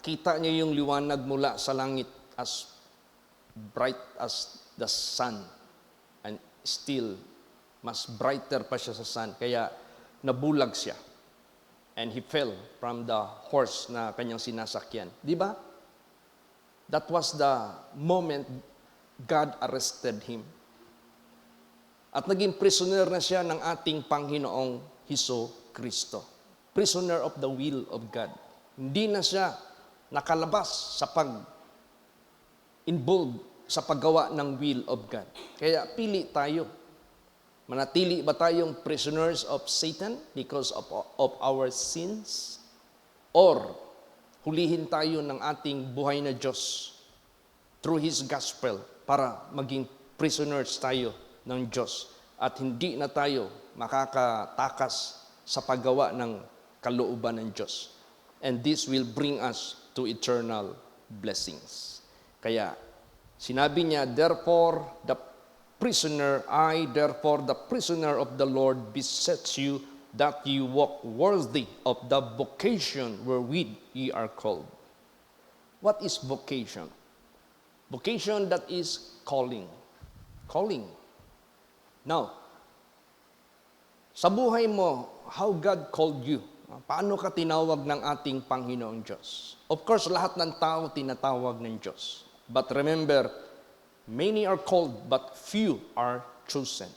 nakita niya yung liwanag mula sa langit as bright as the sun. And still, mas brighter pa siya sa sun. Kaya nabulag siya. And he fell from the horse na kanyang sinasakyan. Di ba? That was the moment God arrested him. At naging prisoner na siya ng ating Panginoong Hesus Kristo. Prisoner of the will of God. Hindi na siya nakalabas sa pag-involve sa paggawa ng will of God. Kaya pili tayo. Manatili ba tayong prisoners of Satan because of our sins? Or hulihin tayo ng ating buhay na Diyos through His gospel para maging prisoners tayo ng Diyos at hindi na tayo makakatakas sa paggawa ng kalooban ng Diyos. And this will bring us to eternal blessings. Kaya sinabi niya, therefore the prisoner of the Lord, beseech you that you walk worthy of the vocation wherewith ye are called. What is vocation? Vocation, that is calling. Calling. Now, sa buhay mo, how God called you? Paano ka tinawag ng ating Panginoong Diyos? Of course, lahat ng tao tinatawag ng Diyos. But remember, many are called, but few are chosen.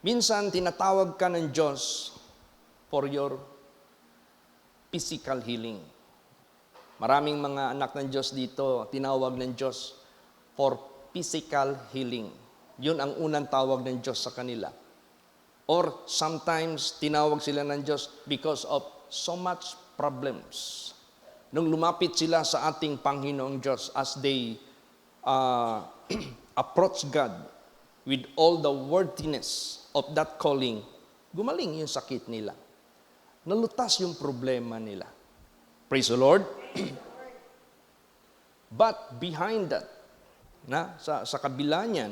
Minsan, tinatawag ka ng Diyos for your physical healing. Maraming mga anak ng Diyos dito, tinawag ng Diyos for physical healing. Yun ang unang tawag ng Diyos sa kanila. Or sometimes, tinawag sila ng Diyos because of so much problems. Nung lumapit sila sa ating Panginoong Diyos as they approach God with all the worthiness of that calling, gumaling yung sakit nila. Nalutas yung problema nila. Praise the Lord. But behind that, sa kabila niyan,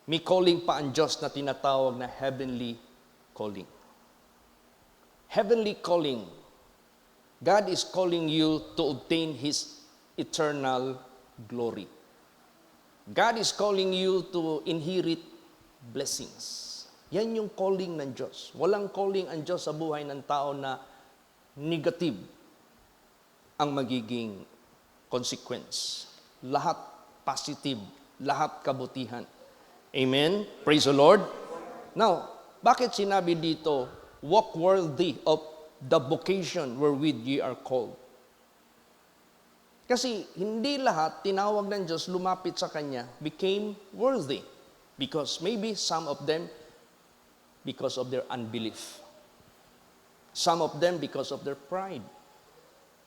may calling pa ang Diyos na tinatawag na heavenly calling. Heavenly calling. God is calling you to obtain His eternal glory. God is calling you to inherit blessings. Yan yung calling ng Diyos. Walang calling ang Diyos sa buhay ng tao na negative ang magiging consequence. Lahat positive, lahat kabutihan. Amen? Praise the Lord. Now, bakit sinabi dito, walk worthy of the vocation wherewith ye are called? Kasi hindi lahat tinawag ng Diyos lumapit sa Kanya became worthy. Because maybe some of them because of their unbelief. Some of them because of their pride.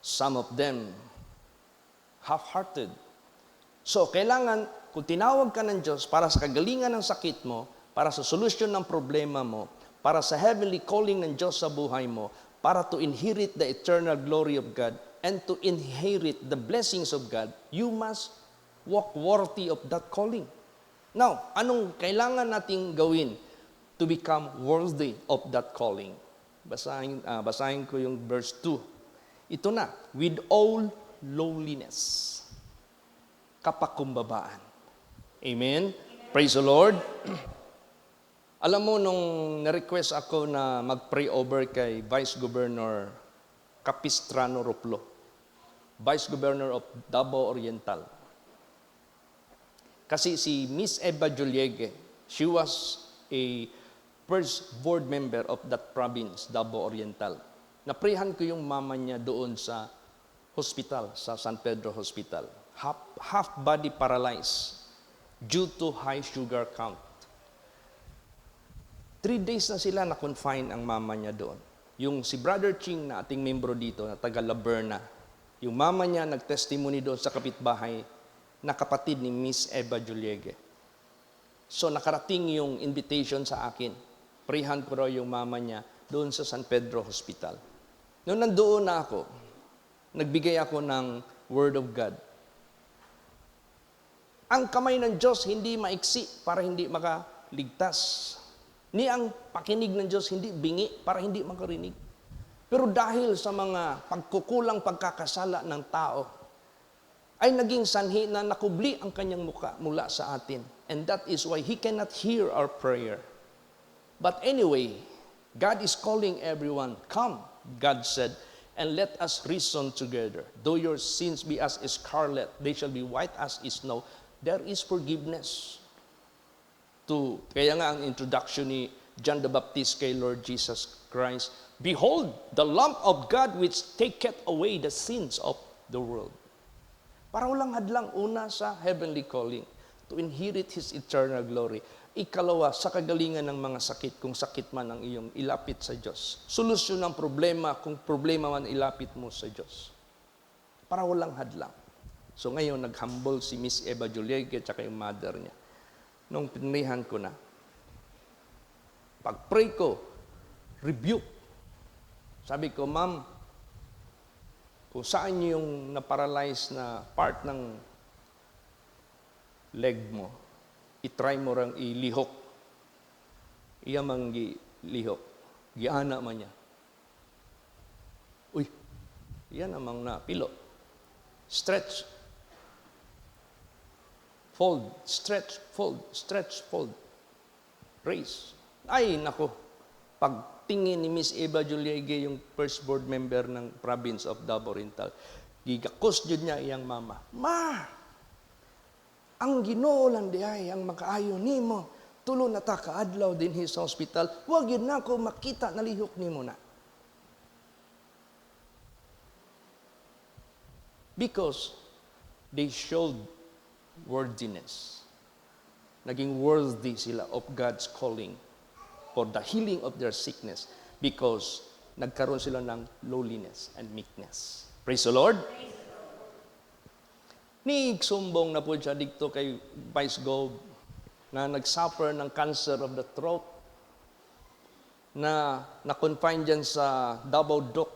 Some of them half-hearted. So, kailangan, kung tinawag ka ng Diyos para sa kagalingan ng sakit mo, para sa solusyon ng problema mo, para sa heavenly calling ng Diyos sa buhay mo, para to inherit the eternal glory of God, and to inherit the blessings of God, you must walk worthy of that calling. Now, anong kailangan nating gawin to become worthy of that calling? Basahin ko yung verse 2. Ito na, with all lowliness, kapakumbabaan. Amen? Praise the Lord. Alam mo, nung na-request ako na mag-pray over kay Vice Governor Capistrano Roplo, Vice Governor of Davao Oriental. Kasi si Miss Eva Juliegue, she was a first board member of that province, Davao Oriental. Naprehan ko yung mama niya doon sa hospital, sa San Pedro Hospital. Half body paralyzed due to high sugar count. 3 days na sila na-confine ang mama niya doon. Yung si Brother Ching na ating membro dito, na taga Laberna, yung mama niya nag-testimony doon sa kapitbahay na kapatid ni Miss Eva Juliegue. So nakarating yung invitation sa akin. Prehan ko raw yung mama niya doon sa San Pedro Hospital. Noong nandoon na ako, nagbigay ako ng Word of God. Ang kamay ng Diyos hindi maiksi para hindi makaligtas. Ni ang pakinig ng Diyos hindi bingi para hindi makarinig. Pero dahil sa mga pagkukulang pagkakasala ng tao, ay naging sanhi na nakubli ang kanyang muka mula sa atin. And that is why He cannot hear our prayer. But anyway, God is calling everyone, come, God said, and let us reason together. Though your sins be as scarlet, they shall be white as snow. There is forgiveness. Kaya nga ang introduction ni John the Baptist kay Lord Jesus Christ, behold, the Lamb of God which taketh away the sins of the world. Para walang hadlang, una sa heavenly calling, to inherit His eternal glory. Ikalawa, sa kagalingan ng mga sakit, kung sakit man ang iyong ilapit sa Diyos. Solusyon ng problema, kung problema man ilapit mo sa Diyos. Para walang hadlang. So ngayon, nag-humble si Miss Eva Juliege at yung mother niya. Nung pinrihan ko na, pag-pray ko, rebuke. Sabi ko, ma'am, kung saan yung na-paralyze na part ng leg mo, itry mo rang ilihok. Iya mang lihok. Giana man niya. Uy, yan namang napilo. Stretch. Fold, stretch, fold, stretch, fold. Raise. Ay, nako. Pagtingin ni Miss Eva Juliege, yung first board member ng province of Davao Oriental, gigakos jud niya iyang mama. Ma, ang Ginoo lang diay ang makaayo nimo. Tulo na ta kaadlaw din sa hospital. Wa gyud nako makita nalihok nimo na. Because they showed worthiness. Naging worthy sila of God's calling for the healing of their sickness because nagkaroon sila ng lowliness and meekness. Praise the Lord. Sumbong na po siya dito kay Vice Gov na nag-suffer ng cancer of the throat na na-confine dyan sa Davao Doc.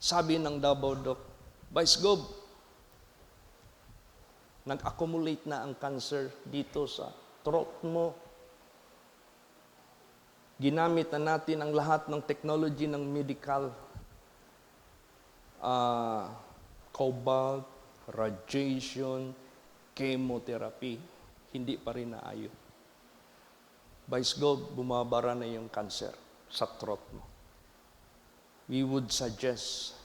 Sabi ng Davao Doc, Vice Gov, nag-accumulate na ang cancer dito sa throat mo. Ginamit na natin ang lahat ng technology ng medical, cobalt, radiation, chemotherapy, hindi pa rin naayo. Vice Gov, bumabara na yung cancer sa throat mo. We would suggest,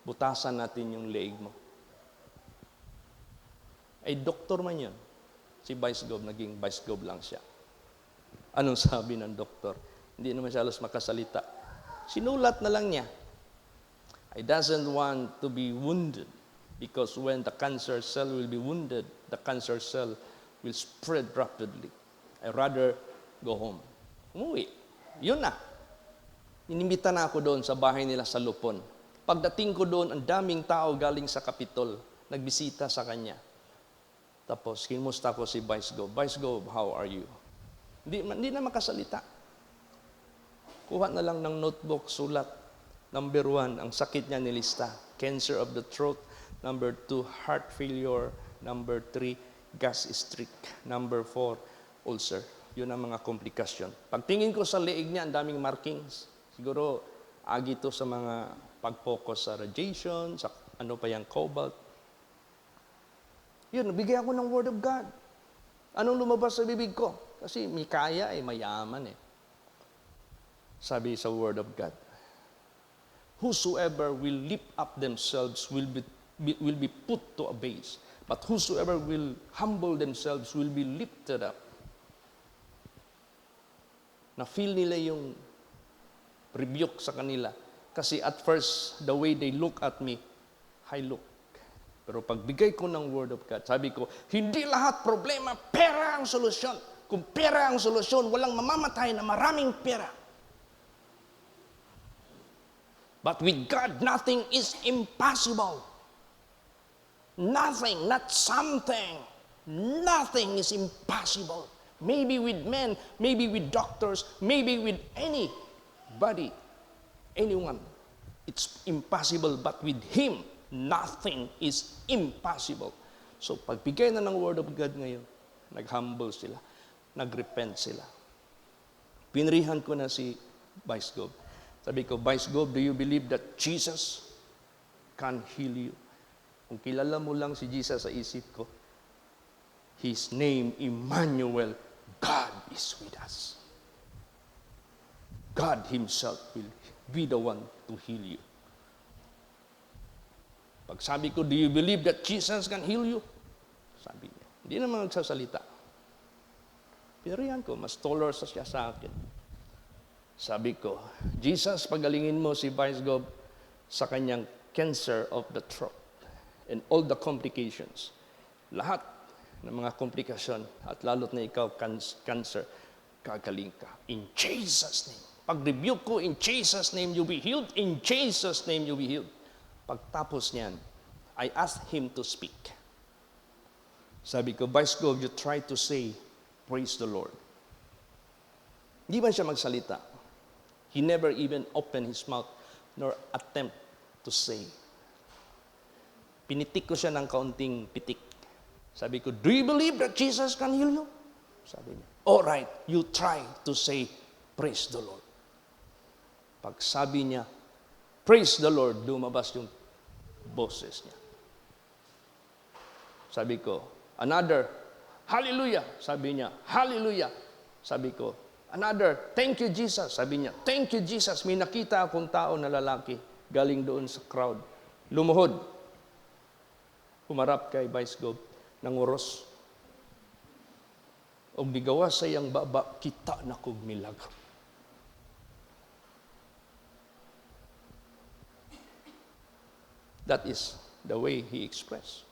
butasan natin yung leeg mo. Ay, doktor man yun. Si Vice Gov, naging Vice Gov lang siya. Anong sabi ng doktor? Hindi naman siya halos makasalita. Sinulat na lang niya. I doesn't want to be wounded because when the cancer cell will be wounded, the cancer cell will spread rapidly. I rather go home. Umuwi. Yun na. Inimbita na ako doon sa bahay nila sa Lupon. Pagdating ko doon, ang daming tao galing sa Kapitol. Nagbisita sa kanya. Tapos, kinusta ko si Vice Gov. Vice Gov, how are you? Hindi na makasalita. Kuha na lang ng notebook, sulat. Number 1, ang sakit niya nilista. Cancer of the throat. Number 2, heart failure. Number 3, gastric. Number 4, ulcer. Yun ang mga komplikasyon. Pagtingin ko sa leeg niya, ang daming markings. Siguro, agi to sa mga pag-focus sa radiation, sa ano pa yung cobalt. Yun, nabigay ako ng Word of God. Anong lumabas sa bibig ko? Kasi Mikaya mayaman eh. Sabi sa Word of God, whosoever will lift up themselves will be put to a base. But whosoever will humble themselves will be lifted up. Na-feel nila yung rebuke sa kanila. Kasi at first, the way they look at me, I look. Pero pagbigay ko ng Word of God, sabi ko, hindi lahat problema, pera ang solusyon. Kung pera ang solusyon, walang mamamatay na maraming pera. But with God, nothing is impossible. Nothing, not something. Nothing is impossible. Maybe with men, maybe with doctors, maybe with anybody, anyone. It's impossible, but with Him, nothing is impossible. So, pagbigay na ng Word of God ngayon, nag-humble sila, nag-repent sila. Pinrihan ko na si Vice Gov. Sabi ko, Vice Gov, do you believe that Jesus can heal you? Kung kilala mo lang si Jesus sa isip ko, His name, Emmanuel, God is with us. God Himself will be the one to heal you. Pag sabi ko, do you believe that Jesus can heal you? Sabi niya, hindi naman nagsasalita. Pinarihan ko, mas taller siya sa akin. Sabi ko, Jesus, pagalingin mo si Vice Gov sa kanyang cancer of the throat and all the complications. Lahat ng mga komplikasyon at lalo't na ikaw, cancer, kagaling ka. In Jesus' name. Pag-rebuke ko, in Jesus' name you be healed. In Jesus' name you be healed. Pagtapos niyan, I asked him to speak. Sabi ko, Vice Gov, you try to say, praise the Lord. Hindi man siya magsalita. He never even opened his mouth nor attempt to say. Pinitik ko siya ng kaunting pitik. Sabi ko, do you believe that Jesus can heal you? Sabi niya, all right, you try to say, praise the Lord. Pag sabi niya, praise the Lord, lumabas yung boses niya. Sabi ko, another, hallelujah. Sabi niya, hallelujah. Sabi ko, another, thank you Jesus. Sabi niya, thank you Jesus. May nakita akong tao na lalaki galing doon sa crowd. Lumuhod. Humarap kay Vice Gov ng oros. O bigawa sa iyang baba, kita na kog milagro. That is the way he expressed.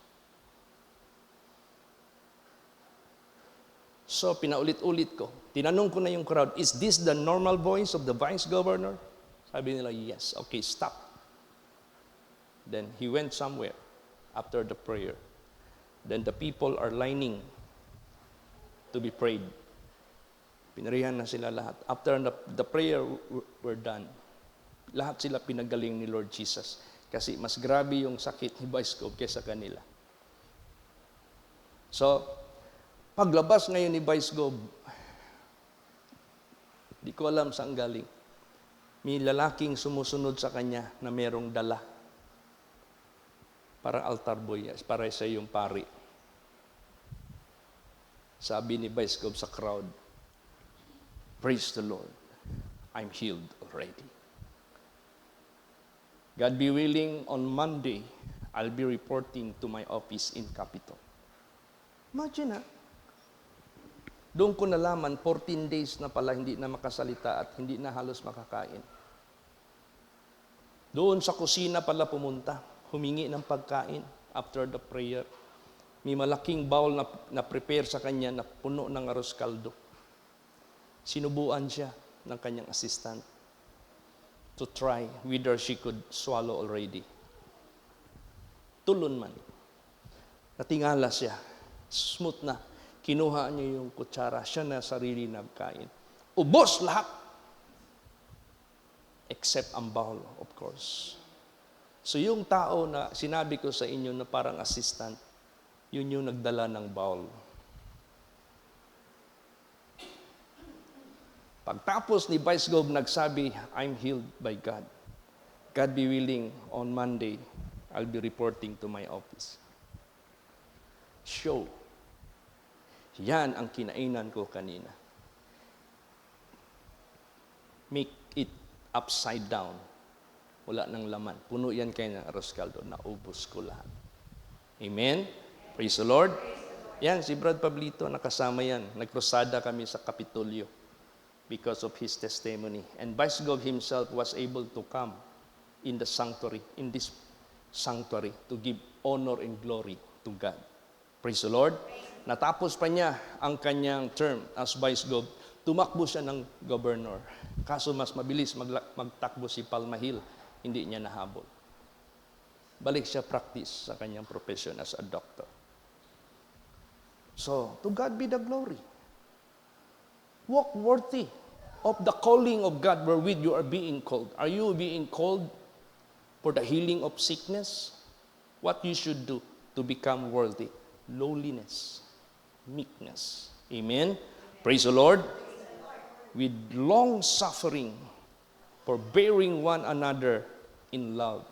So, pinaulit-ulit ko. Tinanong ko na yung crowd, is this the normal voice of the vice governor? Sabi nila, yes. Okay, stop. Then he went somewhere after the prayer. Then the people are lining to be prayed. Pinarihan na sila lahat. After the prayer were done, lahat sila pinagaling ni Lord Jesus. Kasi mas grabe yung sakit ni Vice Gov kesa kanila. So, paglabas ngayon ni Vice Gov, di ko alam saan galing. May lalaking sumusunod sa kanya na merong dala. Para altar boy, para sa yung pari. Sabi ni Vice Gov sa crowd, praise the Lord, I'm healed already. God be willing, on Monday, I'll be reporting to my office in Capitol. Imagine doon ko nalaman, 14 days na pala hindi na makasalita at hindi na halos makakain. Doon sa kusina pala pumunta, humingi ng pagkain after the prayer. May malaking bowl na prepare sa kanya na puno ng arroz caldo. Sinubuan siya ng kanyang assistant to try whether she could swallow already. Tulon man. Natingala siya. Smooth na. Kinuha niya yung kutsara. Siya na sarili nagkain. Ubos lahat. Except ang bowl, of course. So yung tao na sinabi ko sa inyo na parang assistant, yun yung nagdala ng bowl. Pagtapos ni Vice Gov nagsabi, I'm healed by God. God be willing, on Monday, I'll be reporting to my office. Show. Yan ang kinainan ko kanina. Make it upside down. Wala nang laman. Puno yan kayo ng arroz caldo. Naubos ko lahat. Amen? Praise the Lord. Yan, si Brad Pablito, nakasama yan. Nagkrusada kami sa Kapitolyo because of his testimony. And Vice Gov himself was able to come in the sanctuary, in this sanctuary, to give honor and glory to God. Praise the Lord. Natapos pa niya ang kanyang term as Vice Gov. Tumakbo siya ng governor. Kaso mas mabilis magtakbo si Palmahil. Hindi niya nahabol. Balik siya practice sa kanyang profession as a doctor. So, to God be the glory. Walk worthy of the calling of God wherewith you are being called. Are you being called for the healing of sickness? What you should do to become worthy? Lowliness, meekness. Amen? Praise the Lord. With long suffering, for bearing one another in love.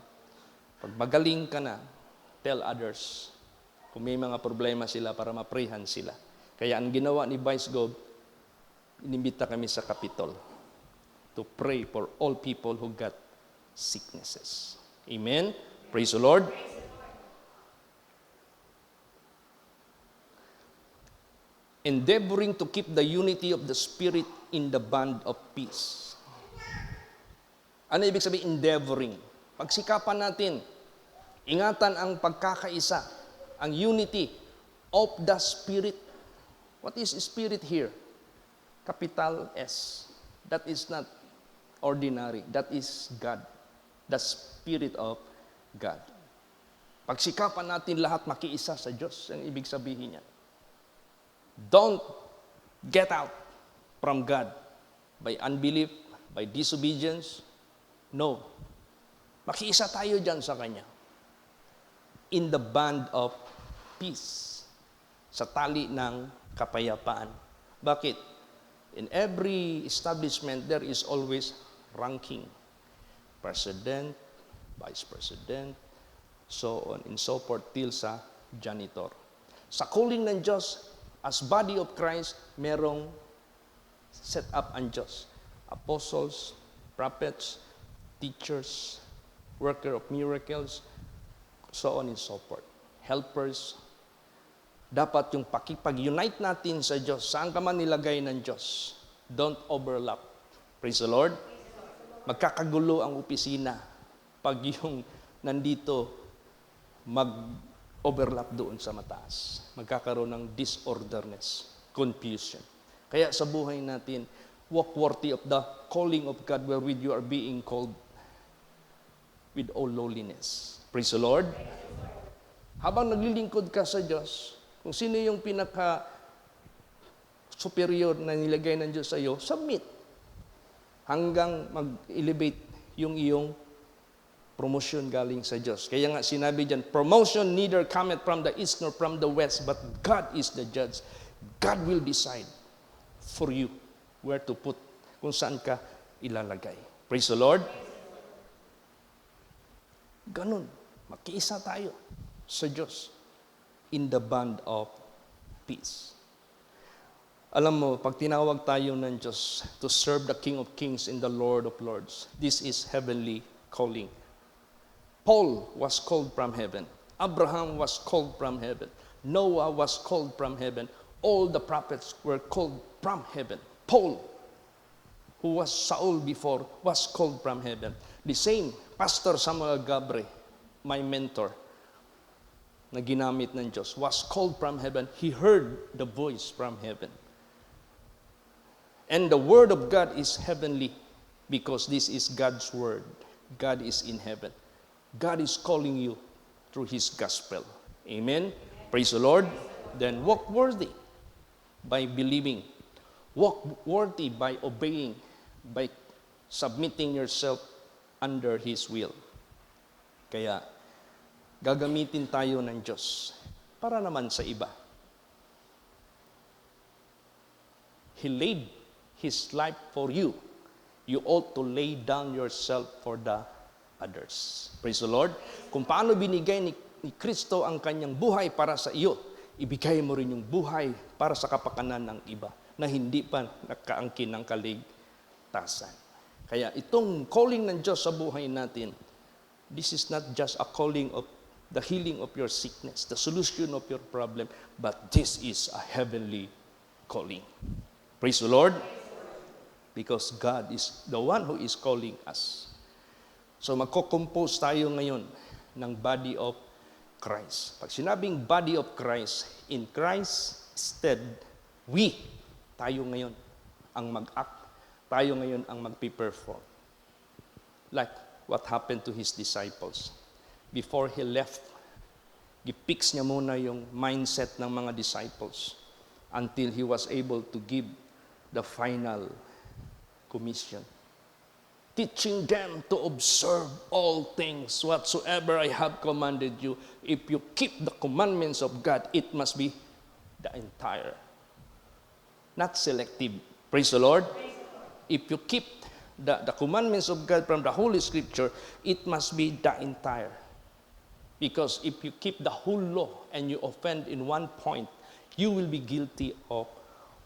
Pag magaling ka na, tell others kung may mga problema sila para maprehan sila. Kaya ang ginawa ni Vice Gov, inimbita kami sa Capitol to pray for all people who got sicknesses. Amen? Praise the Lord. Endeavoring to keep the unity of the Spirit in the bond of peace. Ano ibig sabihin endeavoring? Pagsikapan natin, ingatan ang pagkakaisa, ang unity of the Spirit. What is Spirit here? Capital S. That is not ordinary. That is God. The Spirit of God. Pagsikapan natin lahat makiisa sa Diyos. Ang ibig sabihin niya. Don't get out from God by unbelief, by disobedience. No. Makiisa tayo dyan sa Kanya. In the band of peace. Sa tali ng kapayapaan. Bakit? In every establishment, there is always ranking. President, Vice President, so on and so forth, till sa janitor. Sa calling ng Diyos, as body of Christ, merong set up ang Diyos. Apostles, prophets, teachers, worker of miracles, so on and so forth. Helpers. Dapat yung pakipag-unite natin sa Diyos, saan ka man nilagay ng Diyos, don't overlap. Praise the Lord. Magkakagulo ang opisina pag yung nandito mag-overlap doon sa mataas. Magkakaroon ng disorderness, confusion. Kaya sa buhay natin, walk worthy of the calling of God wherewith you are being called with all lowliness. Praise the Lord. Habang naglilingkod ka sa Diyos, kung sino yung pinaka-superior na nilagay ng Diyos sa iyo, submit. Hanggang mag-elevate yung iyong promotion galing sa Diyos. Kaya nga sinabi dyan, promotion neither cometh from the east nor from the west, but God is the judge. God will decide for you where to put, kung saan ka ilalagay. Praise the Lord. Ganun. Makiisa tayo sa Diyos in the band of peace. Alam mo, pag tinawag tayo ng Diyos to serve the King of Kings and the Lord of Lords, this is heavenly calling. Paul was called from heaven. Abraham was called from heaven. Noah was called from heaven. All the prophets were called from heaven. Paul, who was Saul before, was called from heaven. The same, Pastor Samuel Gabre, my mentor, na ginamit ng Diyos, was called from heaven. He heard the voice from heaven. And the Word of God is heavenly because this is God's Word. God is in heaven. God is calling you through His gospel. Amen? Praise the Lord. Then walk worthy by believing. Walk worthy by obeying, by submitting yourself under His will. Kaya, gagamitin tayo ng Diyos para naman sa iba. He laid His life for you. You ought to lay down yourself for the others. Praise the Lord. Kung paano binigay ni Kristo ang kanyang buhay para sa iyo, ibigay mo rin yung buhay para sa kapakanan ng iba na hindi pa nakaangkin ng kaligtasan. Kaya itong calling ng Diyos sa buhay natin, this is not just a calling of the healing of your sickness, the solution of your problem, but this is a heavenly calling. Praise the Lord. Because God is the one who is calling us. So magko-compose tayo ngayon ng body of Christ. Pag sinabing body of Christ, in Christ stead, tayo ngayon ang mag-act, tayo ngayon ang mag-perform. Like what happened to His disciples. Before He left, gipix niya muna yung mindset ng mga disciples until He was able to give the final commission. Teaching them to observe all things whatsoever I have commanded you. If you keep the commandments of God, it must be the entire. Not selective. Praise the Lord. If you keep the commandments of God from the Holy Scripture, it must be the entire. Because if you keep the whole law and you offend in one point, you will be guilty of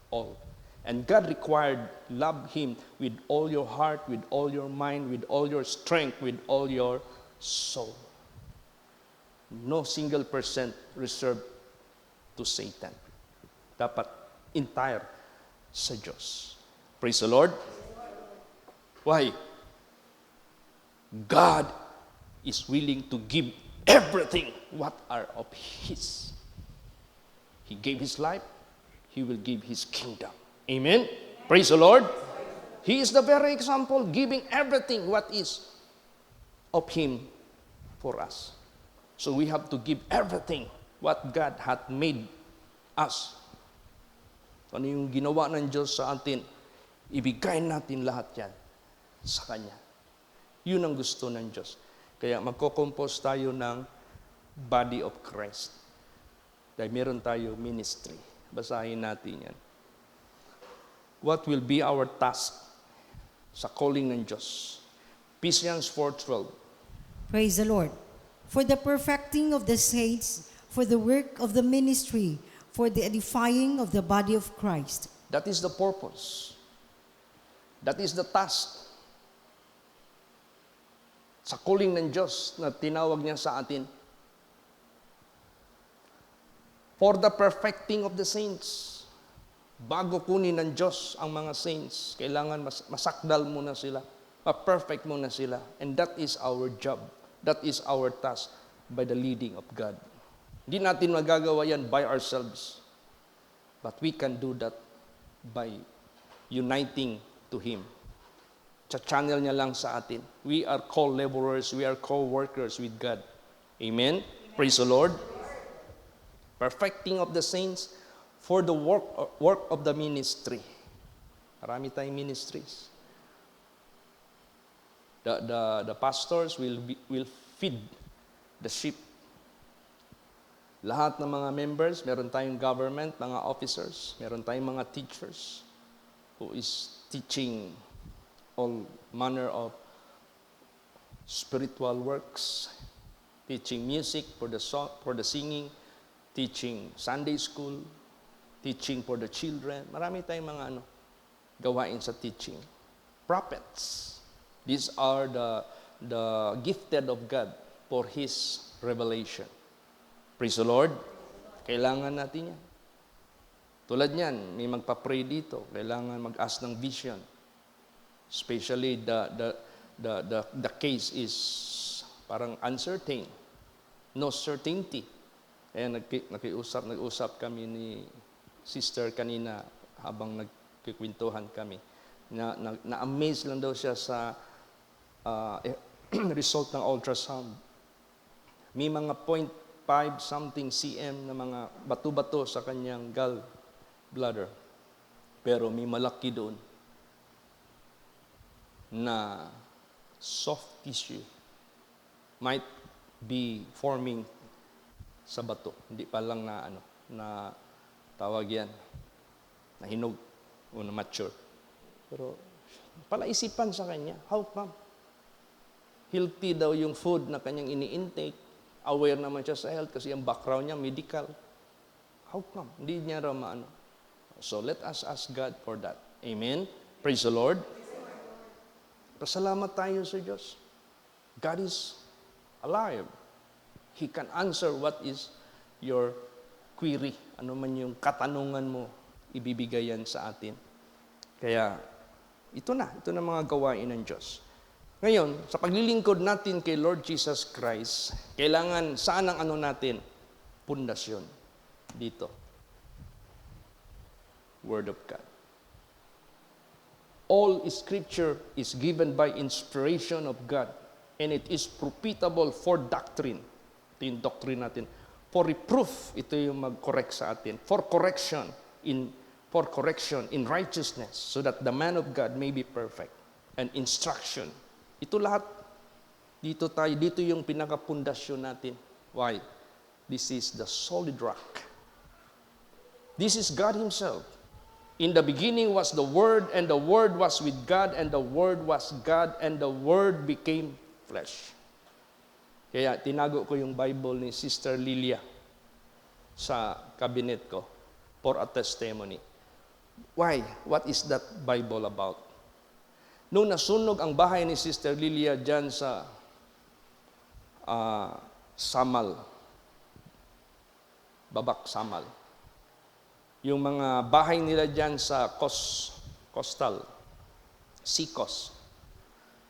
all. And God required, love Him with all your heart, with all your mind, with all your strength, with all your soul. No single percent reserved to Satan. Dapat entire sa Diyos. Praise the Lord. Why? God is willing to give everything what are of His. He gave His life, He will give His kingdom. Amen? Praise the Lord. He is the very example, giving everything what is of Him for us. So we have to give everything what God hath made us. Ano yung ginawa ng Diyos sa atin, ibigay natin lahat yan sa Kanya. Yun ang gusto ng Diyos. Kaya magko-compose tayo ng body of Christ. Dahil meron tayo ministry. Basahin natin yan. What will be our task sa calling ng Diyos? Ephesians 4:12. Praise the Lord. For the perfecting of the saints, for the work of the ministry, for the edifying of the body of Christ. That is the purpose. That is the task. Sa calling ng Diyos na tinawag niya sa atin. For the perfecting of the saints. Bago kunin ng Diyos ang mga saints, kailangan masakdal muna sila, ma-perfect muna sila. And that is our job. That is our task by the leading of God. Hindi natin magagawa yan by ourselves. But we can do that by uniting to Him. Cha-channel niya lang sa atin. We are co-laborers, we are co-workers with God. Amen? Praise the Lord. Perfecting of the saints for the work of the ministry. Marami tayong ministries. The pastors will feed the sheep. Lahat ng mga members, meron tayong government, mga officers, meron tayong mga teachers who is teaching all manner of spiritual works, teaching music for the song, for the singing, teaching Sunday school, teaching for the children. Marami tayong mga gawain sa teaching. Prophets. These are the gifted of God for His revelation. Praise the Lord. Kailangan natin yan. Tulad niyan, may magpa-pray dito. Kailangan mag-ask ng vision. Especially the case is parang uncertain. No certainty. Kaya nag-usap kami ni sister kanina habang nagkikwentuhan kami. Na-amaze lang daw siya sa result ng ultrasound. May mga 0.5 something cm na mga bato-bato sa kanyang gallbladder. Pero may malaki doon na soft tissue might be forming sa bato. Hindi pa lang na tawag yan, na hinog o na mature. Pero palaisipan sa kanya, how come? Healthy daw yung food na kanyang ini-intake. Aware naman siya sa health kasi ang background niya medical. How come? Hindi niya raw maano. So let us ask God for that. Amen? Praise the Lord. Pasalamat tayo sa Diyos. God is alive. He can answer what is your query. Ano man yung katanungan mo, ibibigay yan sa atin. Kaya, ito na mga gawain ng Diyos. Ngayon, sa paglilingkod natin kay Lord Jesus Christ, kailangan saan ang natin? Pundasyon. Dito. Word of God. All Scripture is given by inspiration of God, and it is profitable for doctrine. Ito yung doctrine natin. For reproof, ito yung mag-correct sa atin. For correction in righteousness, so that the man of God may be perfect. And instruction. Ito lahat, dito yung pinakapundasyon natin. Why? This is the solid rock. This is God Himself. In the beginning was the Word, and the Word was with God, and the Word was God, and the Word became flesh. Kaya tinago ko yung Bible ni Sister Lilia sa cabinet ko for a testimony. Why? What is that Bible about? Nung nasunog ang bahay ni Sister Lilia dyan sa Samal, Babak Samal, yung mga bahay nila dyan sa Coastal, Seacos,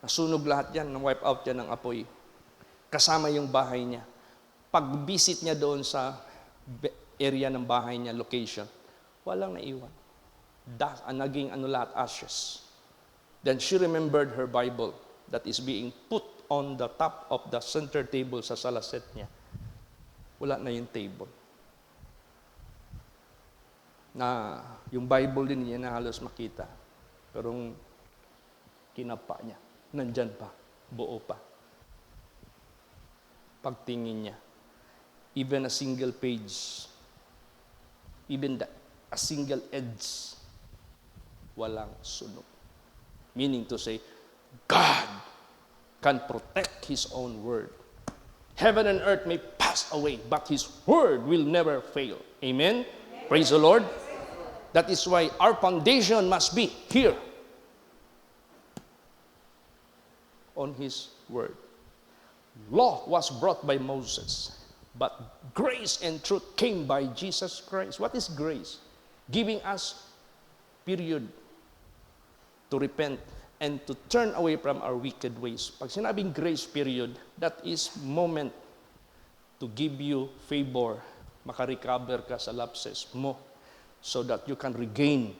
nasunog lahat yan, na-wipe out yan ng apoy. Kasama yung bahay niya. Pag-visit niya doon sa area ng bahay niya, location, walang naiwan. Naging lahat, ashes. Then she remembered her Bible that is being put on the top of the center table sa salaset niya. Wala na yung table. Na yung Bible din niya na halos makita. Pero kinapa niya, nandyan pa, buo pa. Pagtingin niya, even a single page, even a single edge, walang sunog. Meaning to say, God can protect His own word. Heaven and earth may pass away, but His word will never fail. Amen? Praise the Lord. That is why our foundation must be here on His word. Law was brought by Moses, but grace and truth came by Jesus Christ. What is grace? Giving us period to repent and to turn away from our wicked ways. Pag sinabing grace period, that is moment to give you favor, makarecover ka sa lapses mo, so that you can regain.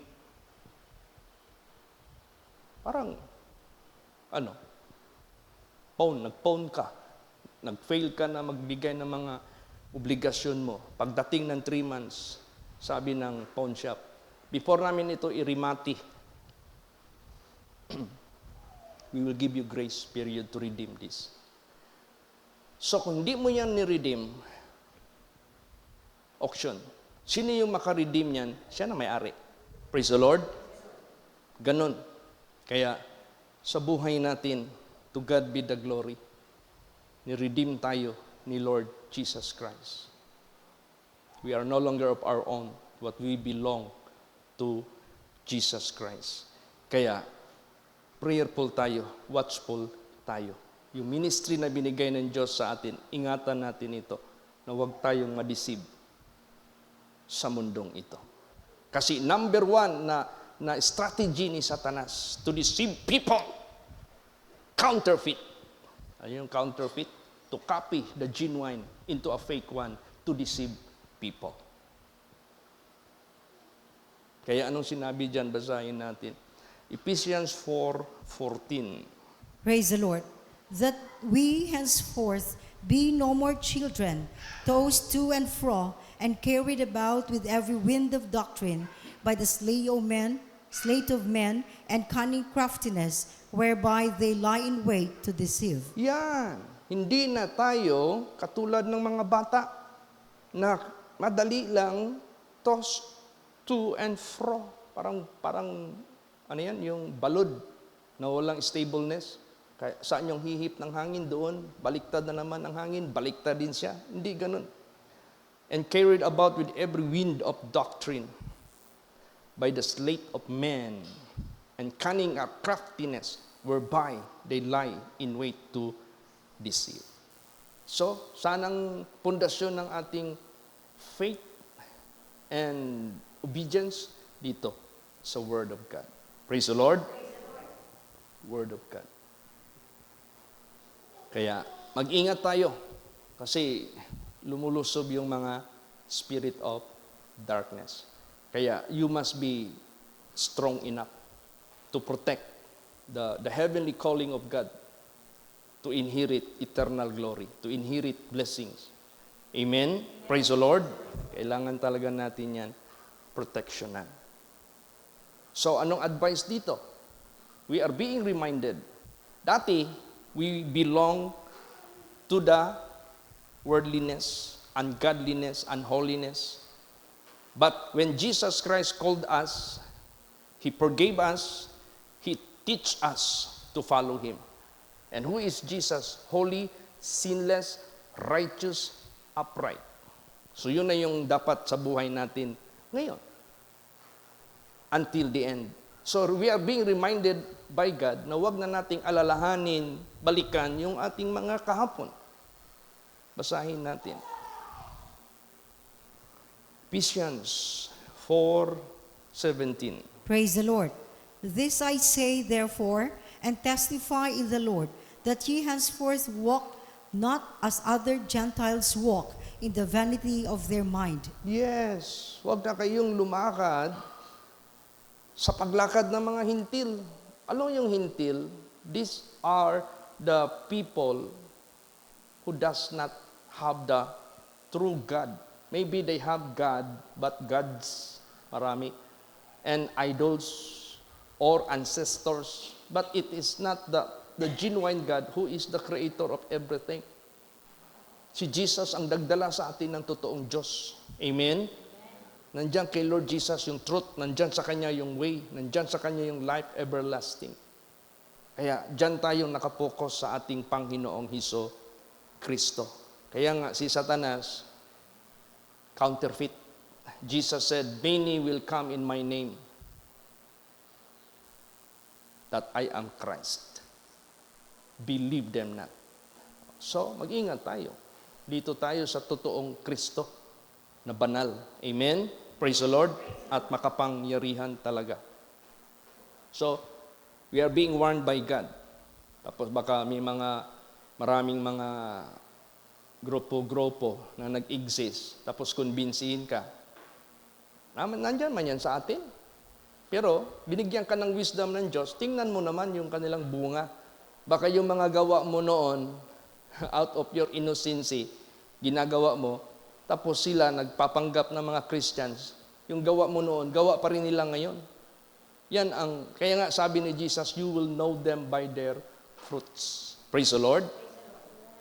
Parang, nag-phone ka, nag-fail ka na magbigay ng mga obligasyon mo. Pagdating ng 3 months, sabi ng pawn shop, before namin ito irimati, we will give you grace period to redeem this. So kung hindi mo yan ni-redeem, auction. Sino yung maka-redeem yan? Siya na may-ari. Praise the Lord. Ganon. Kaya sa buhay natin, to God be the glory. Ni-redeem tayo ni Lord Jesus Christ. We are no longer of our own, but we belong to Jesus Christ. Kaya, prayerful tayo, watchful tayo. Yung ministry na binigay ng Diyos sa atin, ingatan natin ito, na huwag tayong ma-deceive sa mundong ito. Kasi number 1 na strategy ni Satanas to deceive people, counterfeit. Ano yung counterfeit? To copy the genuine into a fake one to deceive people. Kaya anong sinabi dyan? Basahin natin. Ephesians 4:14. Praise the Lord. That we henceforth be no more children, tossed to and fro, and carried about with every wind of doctrine, by the sleight of men, and cunning craftiness, whereby they lie in wait to deceive. Yan. Hindi na tayo katulad ng mga bata na madali lang toss to and fro. Parang ano yan, yung balod na walang stableness. Kaya saan yung hihip ng hangin doon, baliktad na naman ang hangin, baliktad din siya. Hindi ganun. And carried about with every wind of doctrine, by the sleight of men, and cunning of craftiness, whereby they lie in wait to deceive. So, saan ang pundasyon ng ating faith and obedience? Dito, sa Word of God. Praise the Lord. Word of God. Kaya, mag-ingat tayo kasi lumulusob yung mga spirit of darkness. Kaya, you must be strong enough to protect the heavenly calling of God, to inherit eternal glory, to inherit blessings. Amen? Praise the Lord. Kailangan talaga natin yan protectionan. So, anong advice dito? We are being reminded. Dati, we belong to the worldliness, ungodliness, unholiness. But when Jesus Christ called us He forgave us. He teach us to follow Him. And who is Jesus? Holy, sinless, righteous, upright. So yun na yung dapat sa buhay natin ngayon. Until the end. So we are being reminded by God na wag na nating alalahanin, balikan yung ating mga kahapon. Basahin natin. Ephesians 4:17. Praise the Lord. This I say, therefore, and testify in the Lord, that ye henceforth walk not as other Gentiles walk, in the vanity of their mind. Yes, wag na kayong lumakad sa paglakad ng mga hintil. Alam yung hintil? These are the people who does not have the true God. Maybe they have God, but gods, marami, and idols or ancestors. But it is not the genuine God who is the creator of everything. Si Jesus ang nagdala sa atin ng totoong Diyos. Amen? Nandiyan kay Lord Jesus yung truth, nandiyan sa Kanya yung way, nandiyan sa Kanya yung life everlasting. Kaya dyan tayong nakapokus sa ating Panginoong Hesus Kristo. Kaya nga si Satanas, counterfeit. Jesus said, many will come in my name, that I am Christ. Believe them not. So, mag-ingat tayo. Dito tayo sa totoong Kristo na banal. Amen? Praise the Lord. At makapangyarihan talaga. So, we are being warned by God. Tapos baka may maraming mga grupo-grupo na nag-exist. Tapos kumbinsihin ka. Nandyan man yan sa atin. Pero, binigyan ka ng wisdom ng Diyos, tingnan mo naman yung kanilang bunga. Baka yung mga gawa mo noon, out of your innocency, ginagawa mo, tapos sila nagpapanggap ng mga Christians, yung gawa mo noon, gawa pa rin nila ngayon. Yan ang, kaya nga sabi ni Jesus, you will know them by their fruits. Praise the Lord.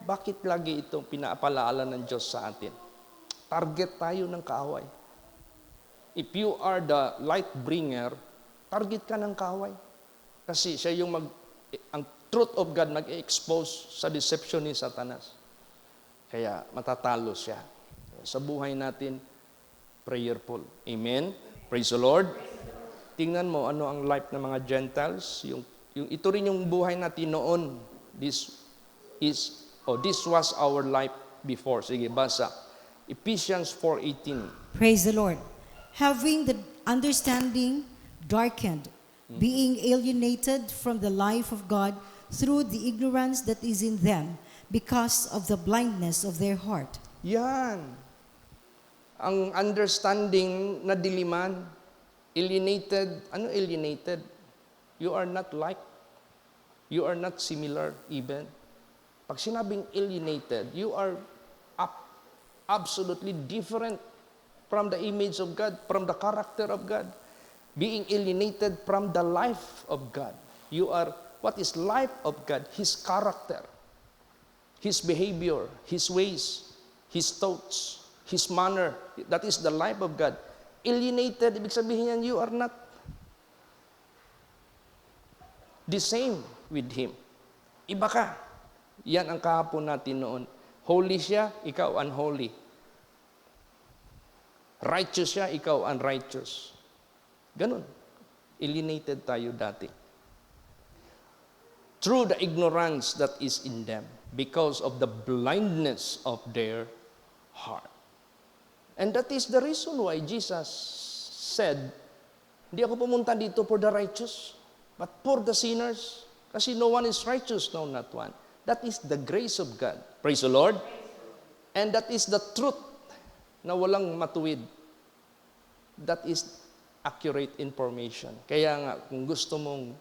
Bakit lagi itong pinaapalaala ng Diyos sa atin? Target tayo ng kaaway. If you are the light bringer, target ka ng kaaway. Kasi siya yung ang truth of God mag-expose sa deception ni Satanas. Kaya matatalo siya. Sa buhay natin, prayerful. Amen? Praise the Lord. Tingnan mo ano ang life ng mga Gentiles. Ito rin yung buhay natin noon. This was our life before. Sige, basa. Ephesians 4:18. Praise the Lord. Having the understanding darkened, being alienated from the life of God through the ignorance that is in them, because of the blindness of their heart. Yan. Ang understanding na diliman, alienated. Ano alienated? You are not like, you are not similar even. Pag sinabing alienated, you are absolutely different from the image of God, from the character of God. Being alienated from the life of God. You are, what is life of God? His character. His behavior, His ways, His thoughts, His manner. That is the life of God. Alienated, ibig sabihin yan, you are not the same with Him. Iba ka. Yan ang kahapon natin noon. Holy siya, ikaw unholy. Righteous siya, ikaw unrighteous. Ganun. Alienated tayo dati. Through the ignorance that is in them, because of the blindness of their heart. And that is the reason why Jesus said, hindi ako pumunta dito for the righteous, but for the sinners. Kasi no one is righteous, no, not one. That is the grace of God. Praise the Lord. And that is the truth na walang matuwid. That is accurate information. Kaya nga, kung gusto mong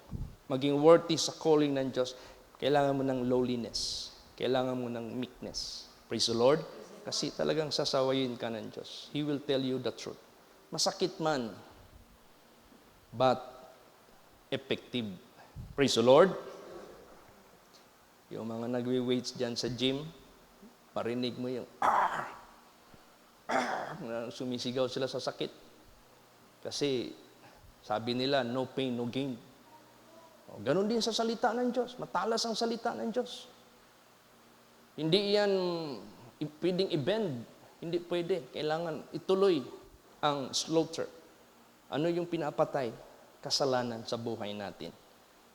maging worthy sa calling ng Diyos, kailangan mo ng lowliness. Kailangan mo ng meekness. Praise the Lord. Kasi talagang sasawayin ka ng Diyos. He will tell you the truth. Masakit man, but effective. Praise the Lord. Yung mga nagwi-weights dyan sa gym, parinig mo yung sumisigaw sila sa sakit. Kasi Sabi nila, no pain, no gain. O, ganun din sa salita ng Diyos. Matalas ang salita ng Diyos. Hindi yan pwedeng i-bend. Hindi pwede. Kailangan ituloy ang slaughter. Ano yung pinapatay? Kasalanan sa buhay natin.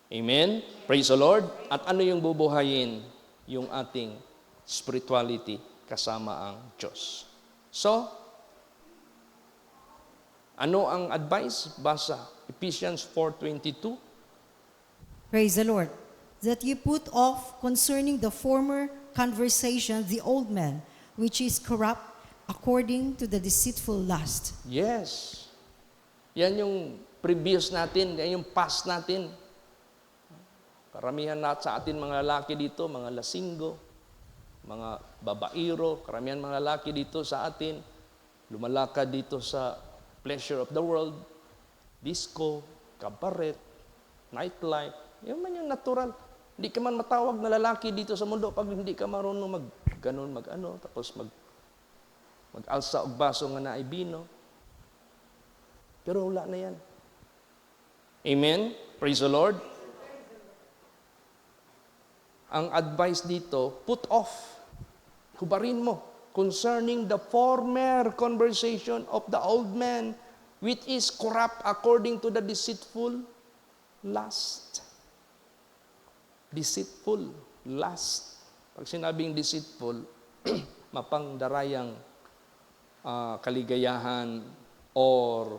Amen? Praise the Lord. At ano yung bubuhayin? Yung ating spirituality kasama ang Diyos. So, ano ang advice? Basa Ephesians 4:22. Praise the Lord. That you put off concerning the former conversation the old man, which is corrupt according to the deceitful lust. Yes. Yan yung previous natin, yan yung past natin. Karamihan sa atin mga lalaki dito, mga lasinggo, mga babairo, karamihan mga lalaki dito sa atin, lumalakad dito sa pleasure of the world, disco, cabaret, nightlife, yun man yung natural. Hindi ka man matawag na lalaki dito sa mundo pag hindi ka marunong tapos mag-alsa og baso nga na ay bino. Pero wala na yan. Amen? Praise the Lord. Ang advice dito, put off, hubarin mo, concerning the former conversation of the old man, which is corrupt according to the deceitful lust. Deceitful lust. Pag sinabing deceitful, mapangdarayang kaligayahan or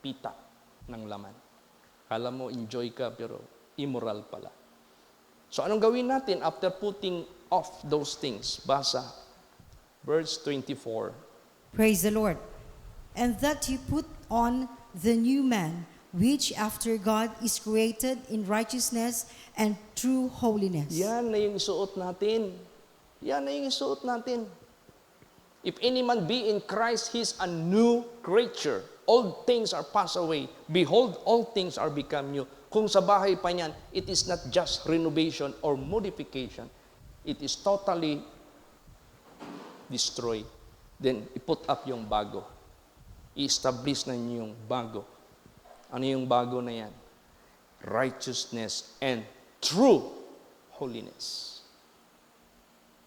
pita ng laman. Kala mo enjoy ka pero immoral pala. So anong gawin natin after putting off those things? Basa, verse 24. Praise the Lord. And that you put on the new man, which after God is created in righteousness and true holiness. Yan na yung isuot natin. Yan na yung isuot natin. If any man be in Christ, he is a new creature. Old things are passed away. Behold, all things are become new. Kung sa bahay pa niyan, it is not just renovation or modification. It is totally destroyed. Then, i-put up yung bago. I-establish na niyo yung bago. Ano yung bago na yan? Righteousness and true holiness.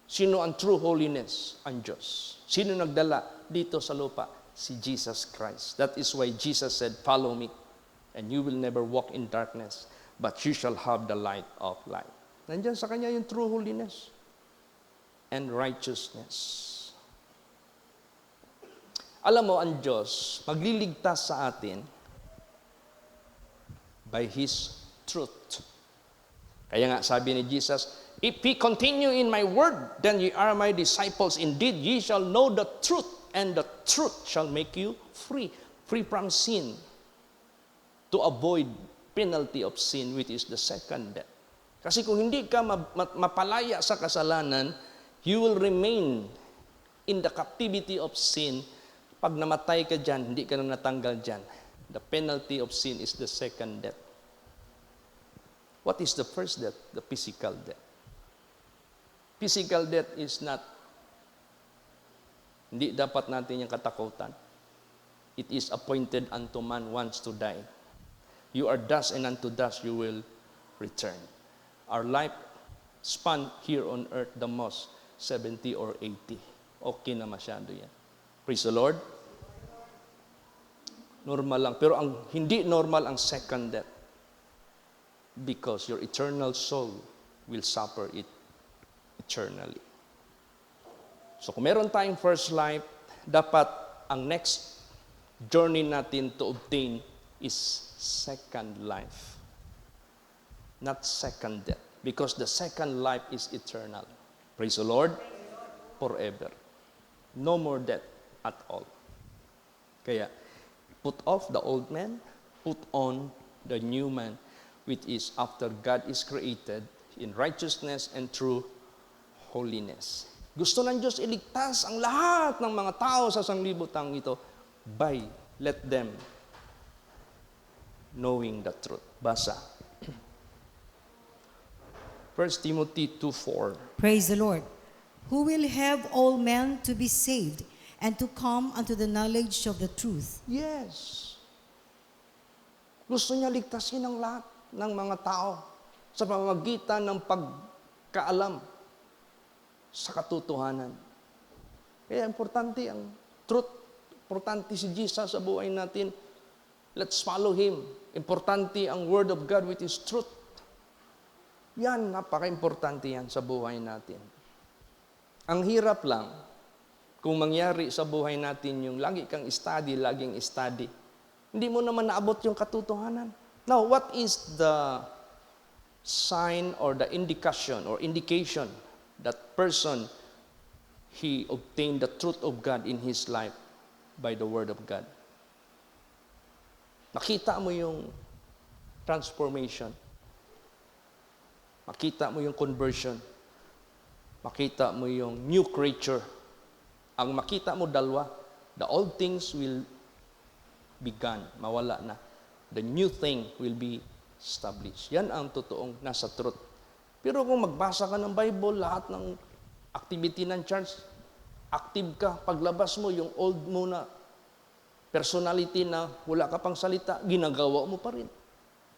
Sino ang true holiness? Ang Diyos. Sino nagdala dito sa lupa? Si Jesus Christ. That is why Jesus said, follow me, and you will never walk in darkness, but you shall have the light of life. Nandiyan sa Kanya yung true holiness and righteousness. Alam mo, ang Diyos, magliligtas sa atin by His truth. Kaya nga, sabi ni Jesus, if ye continue in my word, then ye are my disciples. Indeed, ye shall know the truth, and the truth shall make you free. Free from sin, to avoid penalty of sin, which is the second death. Kasi kung hindi ka mapalaya sa kasalanan, you will remain in the captivity of sin. Pag namatay ka dyan, hindi ka na natanggal dyan. The penalty of sin is the second death. What is the first death? The physical death. Physical death is not, hindi dapat natin yung katakutan. It is appointed unto man once to die. You are dust, and unto dust you will return. Our life span here on earth, the most 70 or 80. Okay na masyado yan. Praise the Lord. Normal lang. Pero ang hindi normal ang second death. Because your eternal soul will suffer it eternally. So kung meron tayong first life, dapat ang next journey natin to obtain is second life. Not second death. Because the second life is eternal. Praise the Lord. Forever. No more death at all. Kaya, put off the old man, put on the new man, which is after God is created in righteousness and true holiness. Gusto ng Diyos iligtas ang lahat ng mga tao sa sanglibutang ito by let them knowing the truth. Basa. 1 Timothy 2:4. Praise the Lord. Who will have all men to be saved and to come unto the knowledge of the truth. Yes. Gusto niya ligtasin ang lahat ng mga tao sa pamamagitan ng pagkaalam sa katotohanan. Kaya importante ang truth. Importante si Jesus sa buhay natin. Let's follow Him. Importante ang Word of God which is truth. Yan, napaka-importante yan sa buhay natin. Ang hirap lang, kung mangyari sa buhay natin yung lagi kang study, laging study, hindi mo naman naabot yung katotohanan. Now, what is the sign or the indication that person, he obtained the truth of God in his life by the Word of God? Nakita mo yung transformation. Makita mo yung conversion. Makita mo yung new creature. Ang makita mo dalawa, the old things will be gone, mawala na. The new thing will be established. Yan ang totoong nasa truth. Pero kung magbasa ka ng Bible, lahat ng activity ng church, active ka, paglabas mo, yung old mo na personality na wala ka pang salita, ginagawa mo pa rin.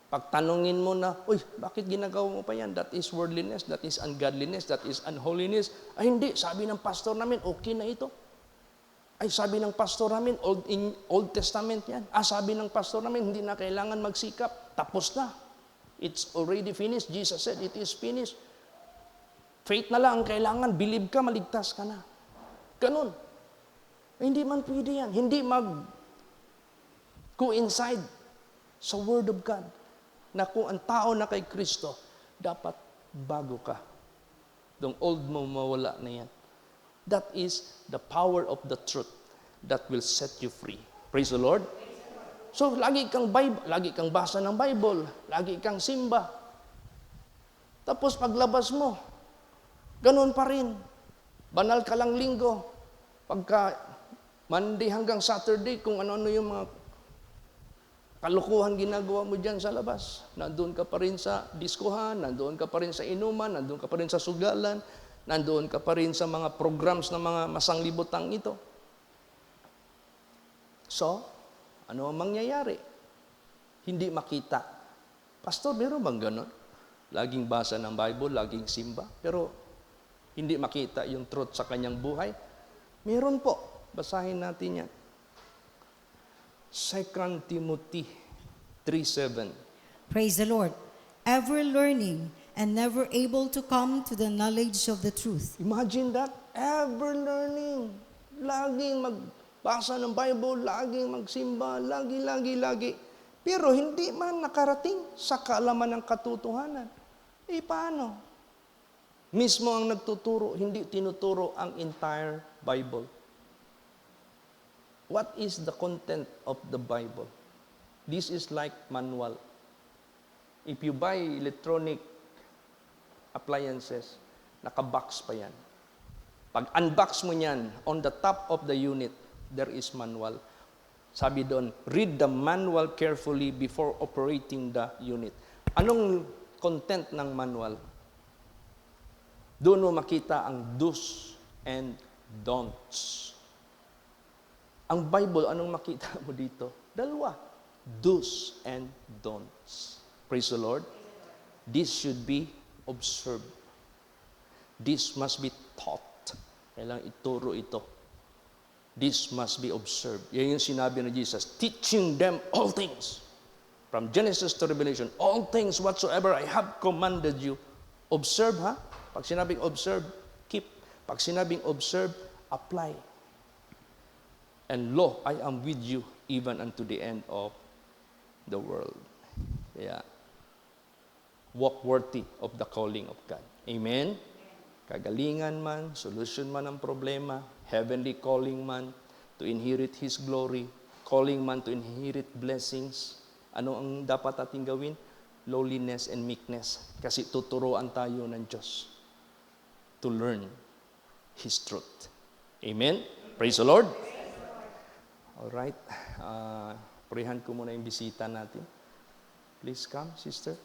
Pagtanungin mo na, uy, bakit ginagawa mo pa yan? That is worldliness, that is ungodliness, that is unholiness. Ay hindi, sabi ng pastor namin, okay na ito. Ay sabi ng pastor namin, Old Testament yan. Sabi ng pastor namin, hindi na kailangan magsikap. Tapos na. It's already finished. Jesus said, it is finished. Faith na lang ang kailangan. Believe ka, maligtas ka na. Ganun. Ay, hindi man pwede yan. Hindi mag-coincide sa Word of God na kung ang tao na kay Kristo, dapat bago ka. Yung old mo, mawala na yan. That is the power of the truth that will set you free. Praise the Lord. So, lagi kang basa ng Bible, lagi kang simba. Tapos paglabas mo, ganun pa rin. Banal ka lang linggo. Pagka Monday hanggang Saturday, kung ano-ano yung mga kalukuhan ginagawa mo dyan sa labas. Nandoon ka pa rin sa diskuhan, nandoon ka pa rin sa inuman, nandoon ka pa rin sa sugalan, nandoon ka pa rin sa mga programs ng mga masanglibotang ito. So, ano ang mangyayari? Hindi makita. Pastor, meron bang ganon? Laging basa ng Bible, laging simba, pero hindi makita yung truth sa kanyang buhay? Meron po. Basahin natin yan. 2 Timothy 3:7. Praise the Lord. Ever learning and never able to come to the knowledge of the truth. Imagine that. Ever learning. Laging magbasa ng Bible, laging magsimba, lagi. Pero hindi man nakarating sa kaalaman ng katotohanan. Paano? Mismo ang nagtuturo, hindi tinuturo ang entire Bible. What is the content of the Bible? This is like manual. If you buy electronic appliances, naka-box pa yan. Pag unbox mo yan, on the top of the unit, there is manual. Sabi doon, read the manual carefully before operating the unit. Anong content ng manual? Doon mo makita ang do's and don'ts. Ang Bible, anong makita mo dito? Dalawa. Do's and don'ts. Praise the Lord. This should be observed. This must be taught. Kailangan ituro ito. This must be observed. Yan yung sinabi ni Jesus. Teaching them all things. From Genesis to Revelation, all things whatsoever I have commanded you. Observe, ha? Pag sinabing observe, keep. Pag sinabing observe, apply. And lo, I am with you even unto the end of the world. Kaya, walk worthy of the calling of God. Amen? Kagalingan man, solution man ang problema, heavenly calling man to inherit His glory, calling man to inherit blessings. Ano ang dapat ating gawin? Lowliness and meekness. Kasi tuturuan tayo ng Diyos to learn His truth. Amen? Praise the Lord. Alright. Purihan ko muna yung bisita natin. Please come, sister.